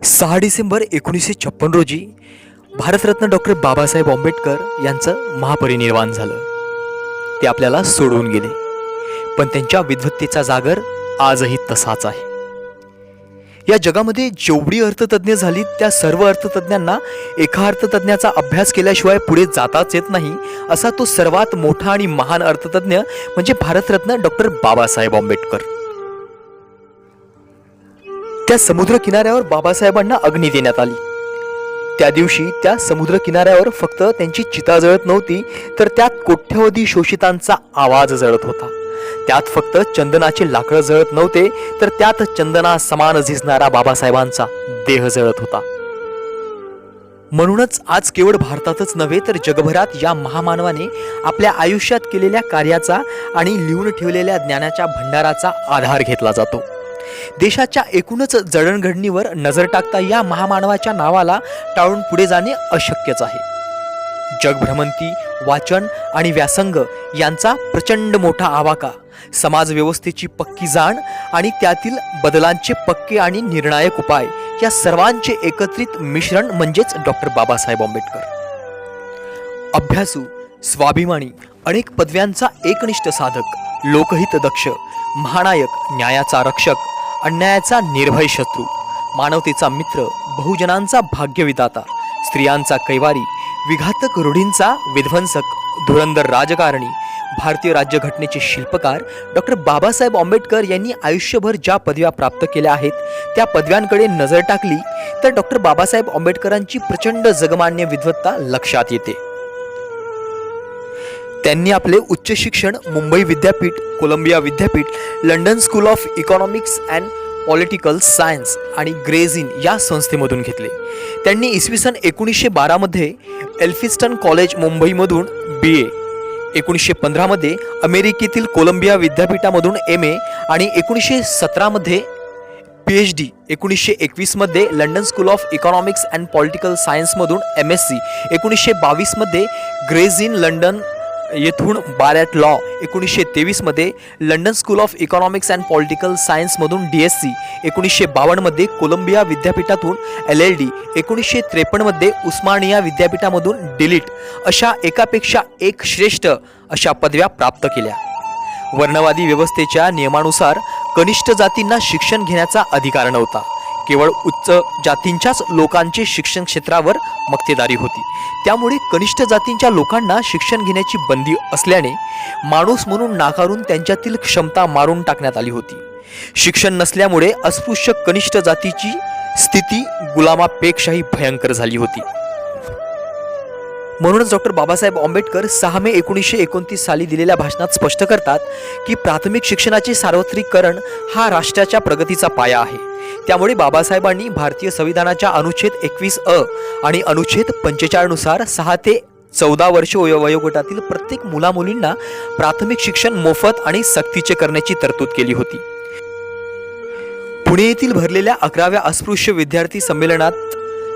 6 डिसेंबर 1956 रोजी भारतरत्न डॉक्टर बाबासाहेब आंबेडकर यांचं महापरिनिर्वाण झालं। ते आपल्याला सोडून गेले, पण त्यांच्या विद्वत्तेचा जागर आजही तसाच आहे। या जगामध्ये जेवढी अर्थतज्ञ झाली त्या सर्व अर्थतज्ञांना एका अर्थतज्ञाचा अभ्यास केल्याशिवाय पुढे जाताच येत नाही, असा तो सर्वात मोठा आणि महान अर्थतज्ञ म्हणजे भारतरत्न डॉक्टर बाबासाहेब आंबेडकर। त्या समुद्र किनाऱ्यावर बाबासाहेबांना अग्नी देण्यात आली। त्या दिवशी त्या समुद्र किनाऱ्यावर फक्त त्यांची चिता जळत नव्हती, तर त्यात कोट्यवधी शोषितांचा आवाज जळत होता। त्यात फक्त चंदनाचे लाकड जळत नव्हते, तर त्यात चंदना समान झिजणारा बाबासाहेबांचा देह जळत होता। म्हणूनच आज केवळ भारतातच नव्हे तर जगभरात या महामानवाने आपल्या आयुष्यात केलेल्या कार्याचा आणि लिहून ठेवलेल्या ज्ञानाच्या भंडाराचा आधार घेतला जातो। देशाच्या एकूणच जडणघडणीवर नजर टाकता या महामानवाच्या नावाला टाळून पुढे जाणे अशक्यच आहे। जगभ्रमंती, वाचन आणि व्यासंग यांचा प्रचंड मोठा आवाका, समाज व्यवस्थेची पक्की जाण आणि त्यातील बदलांचे पक्के आणि निर्णायक उपाय या सर्वांचे एकत्रित मिश्रण म्हणजेच डॉक्टर बाबासाहेब आंबेडकर। अभ्यासू, स्वाभिमानी, अनेक पदव्यांचा एकनिष्ठ साधक, लोकहित दक्ष, महानायक, न्यायाचा रक्षक, अन्यायाचा निर्भय शत्रू, मानवतेचा मित्र, बहुजनांचा भाग्यविधाता, स्त्रियांचा कैवारी, विघातक रूढींचा विध्वंसक, धुरंधर राजकारणी, भारतीय राज्यघटनेचे शिल्पकार डॉक्टर बाबासाहेब आंबेडकर यांनी आयुष्यभर ज्या पदव्या प्राप्त केल्या आहेत त्या पदव्यांकडे नजर टाकली तर डॉक्टर बाबासाहेब आंबेडकरांची प्रचंड जगमान्य विद्वत्ता लक्षात येते। त्यांनी आपले उच्च शिक्षण मुंबई विद्यापीठ, कोलंबिया विद्यापीठ, London school of economics and political science आणि ग्रेझ इन या संस्थेमधून घेतले। त्यांनी इसवी सन 1912 मध्ये एल्फिन्स्टन कॉलेज मुंबईमधून BA, 1915 मध्ये अमेरिकेतील कोलंबिया विद्यापीठामधून MA आणि 1917 मध्ये PhD, 1921 मध्ये London school of economics and political सायन्समधून MSc, 1922 मध्ये ग्रेझ इन लंडन येथून बार ॲट लॉ, 1923 मध्ये London school of economics and political सायन्समधून DSc, 1952 मध्ये कोलंबिया विद्यापीठातून LLD, 1953 मध्ये उस्मानिया विद्यापीठामधून डिलीट अशा एकापेक्षा एक श्रेष्ठ अशा पदव्या प्राप्त केल्या। वर्णवादी व्यवस्थेच्या नियमानुसार कनिष्ठ जातींना शिक्षण घेण्याचा अधिकार नव्हता, केवळ उच्च जातींच्याच लोकांचे शिक्षण क्षेत्रावर मक्तेदारी होती। त्यामुळे कनिष्ठ जातींच्या लोकांना शिक्षण घेण्याची बंदी असल्याने माणूस म्हणून नाकारून त्यांच्यातील क्षमता मारून टाकण्यात आली होती। शिक्षण नसल्यामुळे अस्पृश्य कनिष्ठ जातीची स्थिती गुलामापेक्षाही भयंकर झाली होती। म्हणूनच डॉक्टर बाबासाहेब आंबेडकर 6 मे 1929 साली दिलेल्या भाषणात स्पष्ट करतात की प्राथमिक शिक्षणाचे सार्वत्रिकरण हा राष्ट्राच्या प्रगतीचा पाया आहे। त्यामुळे बाबासाहेबांनी भारतीय संविधानाच्या अनुच्छेद 21A आणि अनुच्छेद 45 नुसार 6 ते 14 वर्ष वयोगटातील प्रत्येक मुलामुलींना प्राथमिक शिक्षण मोफत आणि सक्तीचे करण्याची तरतूद केली होती। पुणे येथील भरलेल्या 11व्या अस्पृश्य विद्यार्थी संमेलनात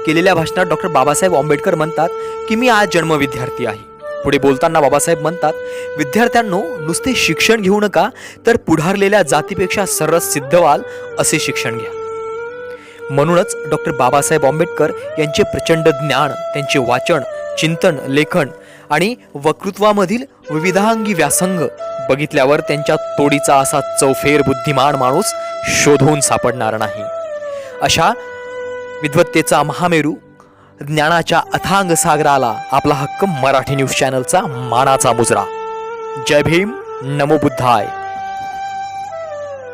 केलेल्या भाषणात डॉक्टर बाबासाहेब आंबेडकर म्हणतात की मी आज जन्म विद्यार्थी आहे। पुढे बोलताना बाबासाहेब म्हणतात, विद्यार्थ्यांनो, नुसते शिक्षण घेऊ नका, तर पुढारलेल्या जातीपेक्षा सरस सिद्ध व्हाल असे शिक्षण घ्या। म्हणूनच डॉक्टर बाबासाहेब आंबेडकर यांचे प्रचंड ज्ञान, त्यांचे वाचन, चिंतन, लेखन आणि वक्तृत्वामधील विविधांगी व्यासंग बघितल्यावर त्यांच्या तोडीचा असा चौफेर बुद्धिमान माणूस शोधून सापडणार नाही। अशा विद्वत्तेचा महामेरू, ज्ञानाच्या अथांग सागराला आपला हक्क मराठी न्यूज चॅनलचा मानाचा मुजरा। जय भीम, नमो बुद्धाय।